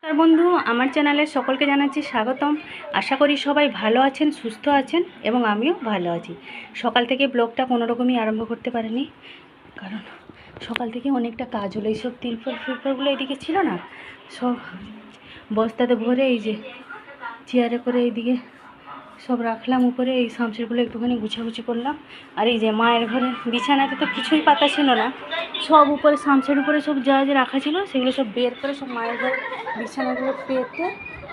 নমস্কার বন্ধু, আমার চ্যানেলে সকলকে জানাচ্ছি স্বাগতম। আশা করি সবাই ভালো আছেন, সুস্থ আছেন এবং আমিও ভালো আছি। সকাল থেকে ব্লগটা কোনো রকমই আরম্ভ করতে পারিনি, কারণ সকাল থেকে অনেকটা কাজ হলো। এইসব তিরপলগুলো এদিকে ছিল না, সব বস্তাতে ভরে এই যে চেয়ারে করে এইদিকে সব রাখলাম উপরে। এই শামসিরগুলো একটুখানি গুছাগুছি করলাম। আর এই যে মায়ের ঘরে বিছানাতে তো কিছুই পাতা ছিল না, সব উপরে শামসের উপরে সব যা যা রাখা ছিল সেগুলো সব বের করে সব মায়ের ঘরে বিছানাগুলো পেতে,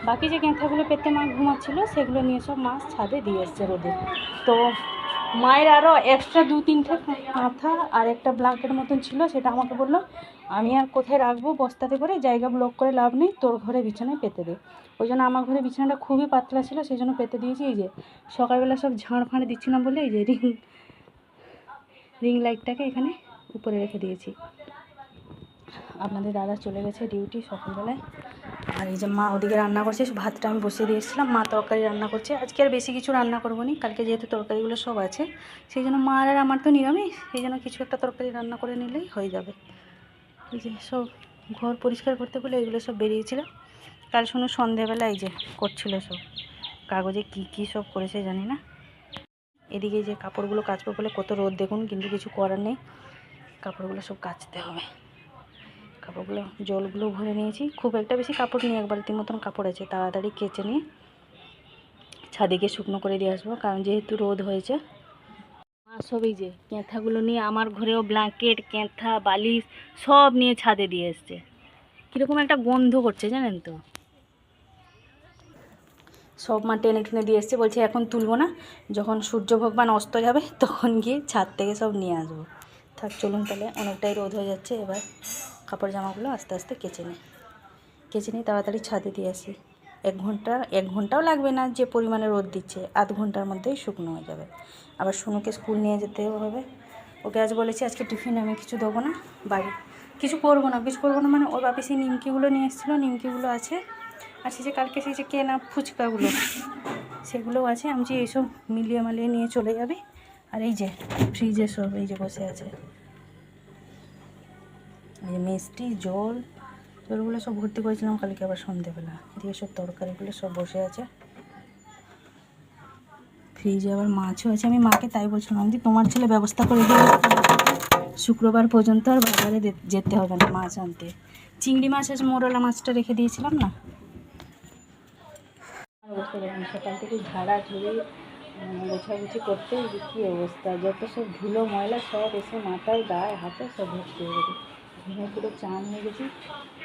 বাকি যে ক্যাঁথাগুলো পেতে মা ঘুমাচ্ছিল সেগুলো নিয়ে সব মা ছাদে দিয়ে এসছে রোদে। তো মায়ের আরও এক্সট্রা 2-3টে কাঁথা আর একটা ব্ল্যাঙ্কেট মতন ছিল, সেটা আমাকে বললো আমি আর কোথায় রাখবো, বস্তাতে করে জায়গা ব্লক করে লাভ নেই, তোর ঘরে বিছানায় পেতে দে। ওই জন্য আমার ঘরে বিছানাটা খুবই পাতলা ছিল, সেই জন্য পেতে দিয়েছি। এই যে সকালবেলা সব ঝাড় ফাঁড় দিচ্ছিলাম বলে এই যে রিং লাইটটাকে এখানে উপরে রেখে দিয়েছি। আপনাদের দাদা চলে গেছে ডিউটি সকালবেলায়। আর এই যে মা ওদিকে রান্না করছে, ভাতটা আমি বসিয়ে দিয়েছিলাম, মা তরকারি রান্না করছে। আজকে আর বেশি কিছু রান্না করবো নি, কালকে যেহেতু তরকারিগুলো সব আছে সেই জন্য মা আর আমার তো নিরামিষ, সেই জন্য কিছু একটা তরকারি রান্না করে নিলেই হয়ে যাবে। এই যে সব ঘর পরিষ্কার করতে বলে এগুলো সব বেরিয়েছিল। কাল শুনে সন্ধেবেলা এই যে করছিল সব কাগজে কি সব করেছে জানি না। এদিকে যে কাপড়গুলো কাচবো বলে কত রোদ দেখুন, কিন্তু কিছু করার নেই, কাপড়গুলো সব কাচতে হবে। কাপড়গুলো জলগুলো ভরে নিয়েছি, খুব একটা বেশি কাপড় নিয়ে এক বালতির মতন কাপড় আছে, তাড়াতাড়ি কেচে নিয়ে ছাদে গিয়ে শুকনো করে দিয়ে আসবো, কারণ যেহেতু রোদ হয়েছে। সব এই যে ক্যাঁথাগুলো নিয়ে আমার ঘরেও ব্ল্যাঙ্কেট ক্যাঁথা বালিশ সব নিয়ে ছাদে দিয়ে এসছে। কীরকম একটা গন্ধ করছে জানেন তো। সব মা টেনে টেনে দিয়ে এসছে, বলছে এখন তুলবো না, যখন সূর্য ভগবান অস্ত যাবে তখন গিয়ে ছাদ থেকে সব নিয়ে আসবো। থাক চলুন তাহলে, অনেকটাই রোদ হয়ে যাচ্ছে, এবার কাপড় জামাগুলো আস্তে আস্তে কেচে নিই তাড়াতাড়ি ছাদে দিয়ে আসি। 1 ঘন্টাও লাগবে না, যে পরিমাণে রোদ দিচ্ছে, আধ ঘন্টার মধ্যেই শুকনো হয়ে যাবে। আবার সোনুকে স্কুল নিয়ে যেতে হবে, ওকে আজ বলেছি আজকে টিফিন আমি কিছু দেবো না, বাড়ি কিছু করবো না মানে ওর বাপি সেই নিমকিগুলো নিয়ে এসেছিলো, নিমকিগুলো আছে, আর সেই যে কালকে সেই যে কেনা ফুচকাগুলো সেগুলোও আছে। আমি যে এইসব মিলিয়ে মালিয়ে নিয়ে চলে যাবি। আর এই যে ফ্রিজে সব এই যে বসে আছে, এই যে মিষ্টি জলগুলো সব ভর্তি করেছিলাম কালকে আবার সন্ধেবেলা। এদিকে সব তরকারিগুলো সব বসে আছে, ফ্রিজে আবার মাছও আছে। আমি মাকে তাই বলছিলাম যে তোমার ছেলে ব্যবস্থা করে দিলে শুক্রবার পর্যন্ত আর বাজারে যেতে হবে না মাছ আনতে। চিংড়ি মাছ আছে, মোরলা মাছটা রেখে দিয়েছিলাম না। অবস্থা দেখুন, সকাল থেকে ঝাড়া ঝুড়ি গোছাগুছি করতে কী অবস্থা, যত সব ধুলো ময়লা সব এসে মাথায় গায়ে হাতে সব ভর্তি হয়ে গেছে। ঘুমে পুরো চান হয়ে গেছি।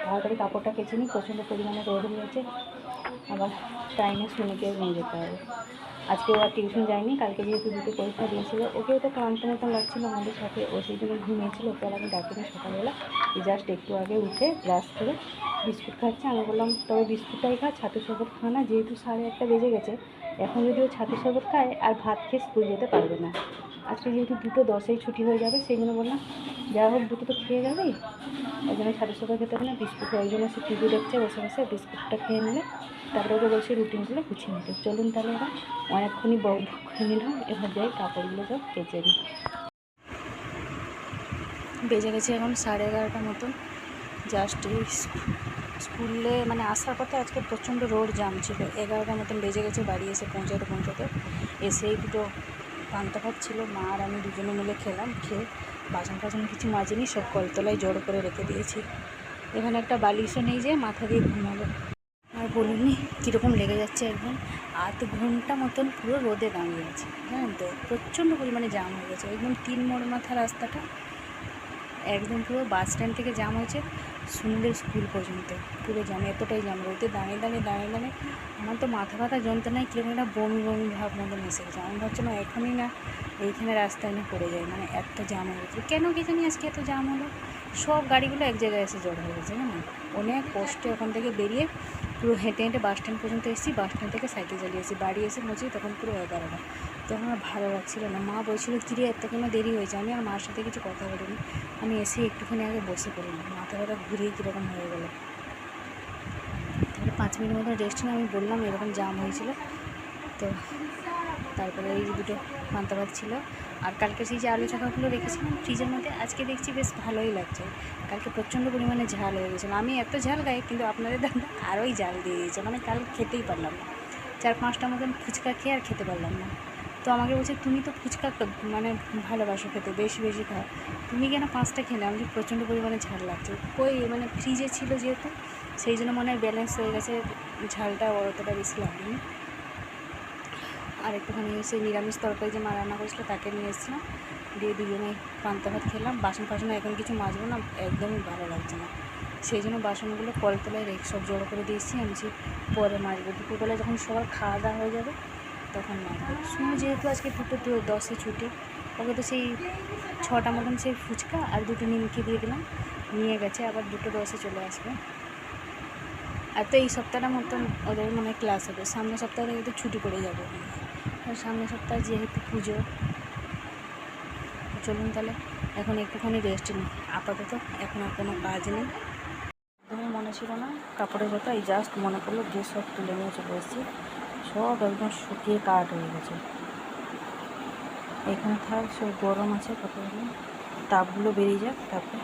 তাড়াতাড়ি কাপড়টা কেচে নিই, প্রচণ্ড পরিমাণে রোদ হয়েছে, আবার টাইমে শুনেকেও নিয়ে যেতে হবে। আজকে ও আর টিউশন যায়নি, কালকে যেহেতু দুটো পরীক্ষা দিয়েছিল, ওকেও তো ক্লান্ত মতন লাগছিলো আমাদের সাথে, ও সেই জন্য ঘুমিয়েছিল। ওকে আর আমি ডাকিনি সকালবেলা, জাস্ট একটু আগে উঠে ব্রাশ করে বিস্কুট খাচ্ছে। আমি বললাম তবে বিস্কুটটাই খা, ছাতু শরবত খা না, যেহেতু 1:30 বেজে গেছে, এখন যদি ও ছাতু শরবত খায় আর ভাত খেয়ে স্কুল যেতে পারবে না। আজকে যেহেতু 2:10 ছুটি হয়ে যাবে, সেই জন্য বললাম যা হোক দুটো তো খেয়ে যাবেই, ওই জন্য ছাতু শরবত খেতে হবে না, বিস্কুট। ওই জন্য সে টিভি দেখছে বসে বসে, বিস্কুটটা খেয়ে নিলে তারপরে ওকে বলছি রুটিনগুলো গুছিয়ে নিতে। চলুন তাহলে এবার অনেকক্ষণই বক করে নিলাম, এবার যাই কাপড়গুলো সব কেচে নিই। বেজে গেছে এখন 11:30 মতন। জাস্ট এই স্কুলে মানে আসার পথে আজকে প্রচণ্ড রোড জাম ছিল, 11টা মতন বেজে গেছে বাড়ি এসে পৌঁছাতে। এসেই দুটো পান্তা ভাত ছিল, মা আর আমি দুজনে মিলে খেলাম। খেয়ে বাসন কিছু মাজিনি, সব কলতলায় জড়ো করে রেখে দিয়েছি। এখানে একটা বালিশও নেই যে মাথা দিয়ে ঘুমাবো। আর বলিনি কীরকম লেগে যাচ্ছে, একদম 8 ঘন্টা মতন পুরো রোদে দাঁড়িয়ে আছে জানেন তো, প্রচণ্ড পরিমাণে জাম হয়ে গেছে। একদম 3 মোড় মাথা রাস্তাটা একদম পুরো বাস স্ট্যান্ড থেকে জাম হয়েছে সুনীলের স্কুল পর্যন্ত, পুরো জাম, এতটাই জাম। রোদে দাঁড়িয়ে আমার তো মাথা ব্যথা যন্ত্রণায় কীরকম একটা বমি ভাব মতন এসে গেছে। আমি ভাবছিলাম এখনই না এইখানে রাস্তায় না পড়ে যায়, মানে এত জাম হয়ে গেছে। কেন কি জানি আজকে এত জাম হলো, সব গাড়িগুলো এক জায়গায় এসে জড়ো হয়ে গেছে জানেন। অনেক কষ্টে ওখান থেকে বেরিয়ে পুরো হেঁটে বাস স্ট্যান্ড পর্যন্ত এসেছি, বাস স্ট্যান্ড থেকে সাইকেল চালিয়েছি, বাড়ি এসে পৌঁছি তখন পুরো 11টা। তখন আর ভালো লাগছিল না। মা বলছিল কিরে এত কোনো দেরি হয়েছে, আমি আর মার সাথে কিছু কথা বলিনি, আমি এসে একটুখানি আগে বসে পড়লাম, মাথা ব্যথা ঘুরিয়ে কীরকম হয়ে গেলো। তাহলে 5 মিনিট মতো রেস্ট নিয়ে আমি বললাম এরকম জাম হয়েছিল। তো তারপরে এই দুটো পান্তা ভাত ছিল। আর কালকে সেই যে আলু চাকাগুলো রেখেছিলাম ফ্রিজের মধ্যে, আজকে দেখছি বেশ ভালোই লাগছে। কালকে প্রচণ্ড পরিমাণে ঝাল হয়ে গেছিলো, আমি এত ঝাল খাই কিন্তু আপনাদের দাদা আরোই ঝাল দিয়ে দিয়েছে, মানে কাল খেতেই পারলাম না। 4-5টা মতন ফুচকা খেয়ে আর খেতে পারলাম না। তো আমাকে বলছে তুমি তো ফুচকা মানে ভালোবাসো খেতে, বেশি বেশি খাও, তুমি কেন 5টা খেলে? আমাকে প্রচণ্ড পরিমাণে ঝাল লাগছে, কই মানে ফ্রিজে ছিল যেহেতু সেই জন্য মনে হয় ব্যালেন্স হয়ে গেছে, ঝালটা অতটা বেশি লাগেনি। আর একটুখানি সেই নিরামিষ তরকারি যে মা রান্না করেছিলো তাকে নিয়ে এসেছিলাম, দিয়ে দুজনে পান্তা ভাত খেলাম। বাসন ফাসন এখন কিছু মাজবো না, একদমই ভালো লাগছে না, সেই জন্য বাসনগুলো কলতলায় রেখে সব জড়ো করে দিয়েছি। আমি যে পরে মাজবো, দুপুরবেলা যখন সবার খাওয়া দাওয়া হয়ে যাবে তখন মাজবো। শুনো যেহেতু আজকে 2:10 ছুটি, ওকে তো সেই 6টা মতন সেই ফুচকা আর 2টো নিমকি দিয়ে দিলাম, নিয়ে গেছে, আবার 2:10 চলে আসবে। আর তো এই সপ্তাহটার মতন ওদের মনে হয় ক্লাস হবে, সামনের সপ্তাহে কিন্তু ছুটি পড়ে যাবে। আর সামনের সপ্তাহে যেহেতু পুজো, চলুন তাহলে এখন একটুখানি রেস্ট নিই আপাতত, এখন আর কোনো কাজ নেই। একদমই মনে ছিল না কাপড়ের কথা, এই জাস্ট মনে পড়লো, গিয়ে সব তুলে নিয়ে চলে এসেছি, সব একদম শুকিয়ে কাঠ হয়ে গেছে। এখানে থাক, সব গরম আছে কাপড়গুলো, তাপগুলো বেরিয়ে যাক, তারপরে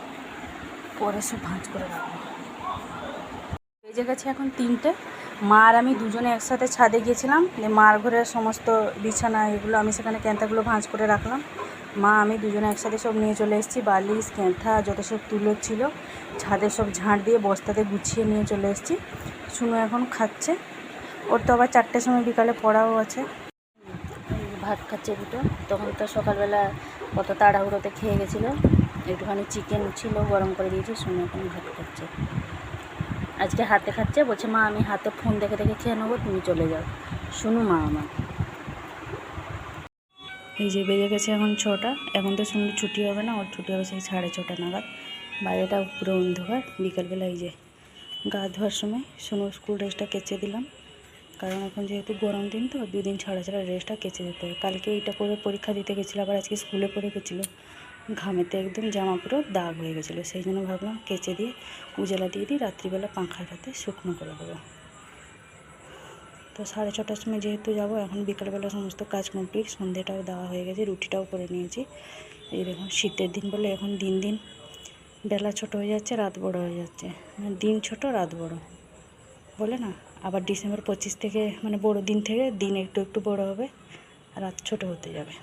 পরে সব ভাঁজ করে রাখবো। বেজে গেছে এখন 3টে। মা আর আমি দুজনে একসাথে ছাদে গিয়েছিলাম, মার ঘরের সমস্ত বিছানা এগুলো আমি সেখানে ক্যান্থাগুলো ভাঁজ করে রাখলাম। মা আমি দুজনে একসাথে সব নিয়ে চলে এসেছি, বালিশ ক্যান্থা যত সব তুলো ছিল ছাদে সব ঝাঁট দিয়ে বস্তাতে গুছিয়ে নিয়ে চলে এসেছি। শুনো এখন খাচ্ছে, ওর তো আবার 4টের সময় বিকালে পড়াও আছে। ভাত খাচ্ছে দুটো, তখন তো সকালবেলা কত তাড়াহুড়োতে খেয়ে গেছিলো, একটুখানি চিকেন ছিল গরম করে দিয়েছি, শুনে এখন ভাত খাচ্ছে। আজকে হাতে খাচ্ছে, বলছে মা আমি হাতে ফোন দেখে দেখে খেয়ে নেবো, তুমি চলে যাও। শুনো মা আমার, এই যে বেজে গেছে এখন 6টা, এখন তো শুনলে ছুটি হবে না, ওর ছুটি হবে সেই 6:30 নাগাদ। বাইরেটা পুরো অন্ধকার, বিকালবেলা এই যে গা ধোয়ার সময় শুনো স্কুল ড্রেসটা কেচে দিলাম, কারণ এখন যেহেতু গরম দিন তো 2 দিন ছাড়া ছাড়া ড্রেসটা কেচে দিতে হয়। কালকে এইটা পরে পরীক্ষা দিতে গেছিলো, আবার আজকে স্কুলে পড়ে গেছিলো, ঘামেতে একদম জামা পুরো দাগ হয়ে গেছিলো, সেই জন্য ভাবলাম কেচে দিয়ে উজালা দিয়ে দিই, রাত্রিবেলা পাখার হাতে শুকনো করে দেবো। তো 6:30টার সময় যেহেতু যাবো, এখন বিকালবেলা সমস্ত কাজ কমপ্লিট, সন্ধ্যেটাও দেওয়া হয়ে গেছে, রুটিটাও করে নিয়েছি। এই দেখুন শীতের দিন বলে এখন দিন দিন বেলা ছোট হয়ে যাচ্ছে, রাত বড় হয়ে যাচ্ছে, মানে দিন ছোট রাত বড় বলে না। আবার ডিসেম্বর 25 থেকে মানে বড় দিন থেকে দিন একটু একটু বড় হবে, রাত ছোট হতে যাবে।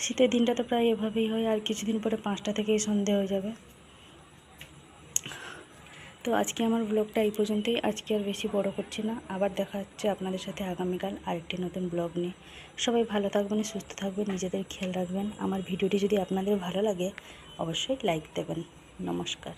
শীতের দিনটা তো প্রায় এভাবেই হয়, আর কিছুদিন পরে 5টা থেকেই সন্ধে হয়ে যাবে। তো আজকে আমার ব্লগটা এই পর্যন্তই, আজকে আর বেশি বড় করছি না, আবার দেখা হচ্ছে আপনাদের সাথে আগামীকাল আরেকটি নতুন ব্লগ নিয়ে। সবাই ভালো থাকবেন, সুস্থ থাকবেন, নিজেদের খেয়াল রাখবেন। আমার ভিডিওটি যদি আপনাদের ভালো লাগে অবশ্যই লাইক দেবেন। নমস্কার।